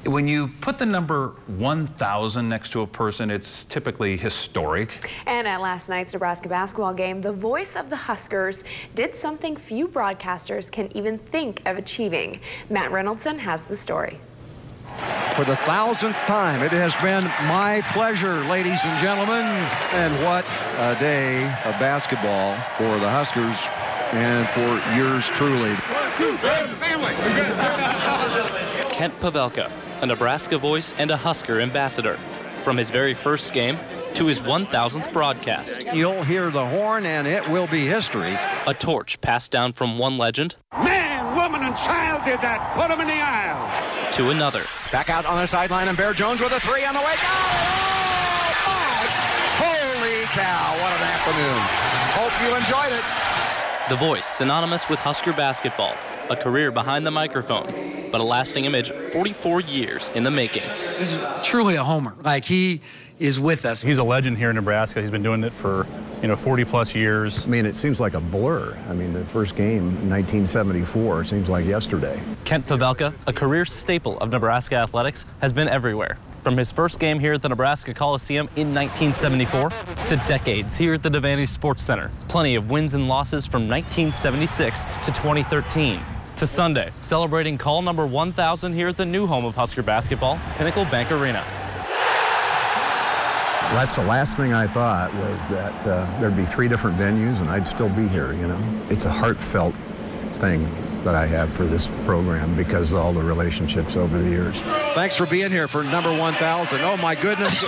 When you put the number 1,000 next to a person, it's typically historic. And at last night's Nebraska basketball game, the voice of the Huskers did something few broadcasters can even think of achieving. Matt Reynoldson has the story. For the 1,000th time, it has been my pleasure, ladies and gentlemen. And what a day of basketball for the Huskers and for yours truly. 1, 2, 3, family. Kent Pavelka, a Nebraska voice and a Husker ambassador. From his very first game to his 1,000th broadcast. You'll hear the horn and it will be history. A torch passed down from one legend. Man, woman, and child did that. Put them in the aisle. To another. Back out on the sideline and Bear Jones with a three on the way. Got it! Oh, my! Holy cow, what an afternoon. Hope you enjoyed it. The voice synonymous with Husker basketball. A career behind the microphone, but a lasting image 44 years in the making. This is truly a homer. Like, he is with us. He's a legend here in Nebraska. He's been doing it for, 40 plus years. I mean, it seems like a blur. I mean, the first game, 1974, it seems like yesterday. Kent Pavelka, a career staple of Nebraska athletics, has been everywhere. From his first game here at the Nebraska Coliseum in 1974 to decades here at the Devaney Sports Center. Plenty of wins and losses from 1976 to 2013. To Sunday, celebrating call number 1,000 here at the new home of Husker basketball, Pinnacle Bank Arena. That's the last thing I thought, was that there'd be 3 different venues and I'd still be here, It's a heartfelt thing that I have for this program because of all the relationships over the years. Thanks for being here for number 1,000. Oh, my goodness.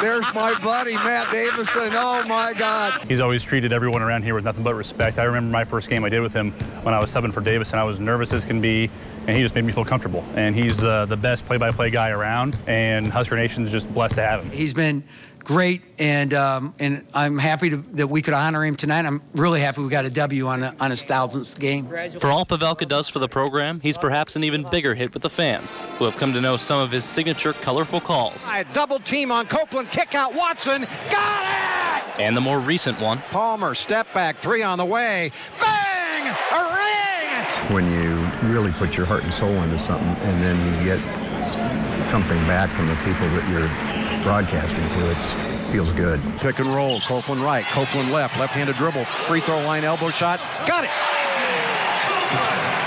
There's my buddy, Matt Davison. Oh, my God. He's always treated everyone around here with nothing but respect. I remember my first game I did with him when I was subbing for Davison. I was nervous as can be, and he just made me feel comfortable. And he's the best play-by-play guy around, and Husker Nation's just blessed to have him. He's been great, and I'm happy that we could honor him tonight. I'm really happy we got a W on his 1,000th game. For all Pavelka does for the program, he's perhaps an even bigger hit with the fans, who have come to know some of his signature colorful calls. Double team on Copeland, kick out Watson, got it! And the more recent one. Palmer, step back, 3 on the way, bang, a ring! When you really put your heart and soul into something and then you get something back from the people that you're broadcasting to, it feels good. Pick and roll, Copeland right, Copeland left-handed dribble, free throw line, elbow shot, got it!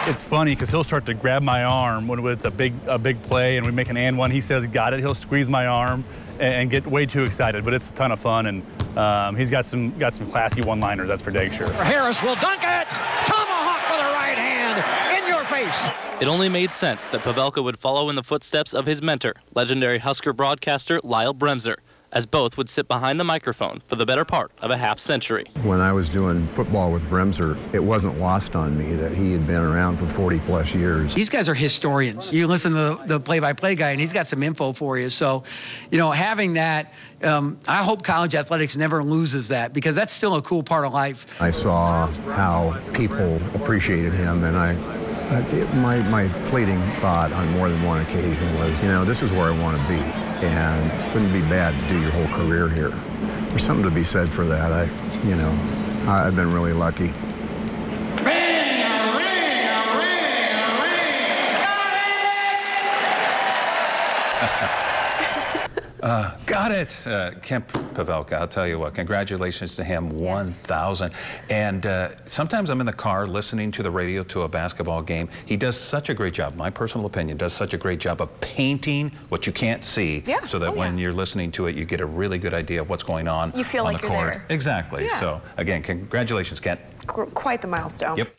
It's funny because he'll start to grab my arm when it's a big play and we make an and one. He says, got it. He'll squeeze my arm and get way too excited, but it's a ton of fun, and he's got some classy one-liners, that's for dang sure. Harris will dunk it! Tomahawk with a right hand, in your face! It only made sense that Pavelka would follow in the footsteps of his mentor, legendary Husker broadcaster Lyle Bremser, as both would sit behind the microphone for the better part of a half-century. When I was doing football with Bremser, it wasn't lost on me that he had been around for 40-plus years. These guys are historians. You listen to the play-by-play guy, and he's got some info for you. So, having that, I hope college athletics never loses that, because that's still a cool part of life. I saw how people appreciated him, and my fleeting thought on more than one occasion was, this is where I want to be. And it wouldn't be bad to do your whole career here. There's something to be said for that. I've been really lucky. Got it. Kent Pavelka, I'll tell you what, congratulations to him, 1,000. And sometimes I'm in the car listening to the radio to a basketball game. He does such a great job, my personal opinion, does such a great job of painting what you can't see, so that when you're listening to it, you get a really good idea of what's going on. You feel on like the you're court. there. Exactly. So, again, congratulations, Kent. Quite the milestone. Yep.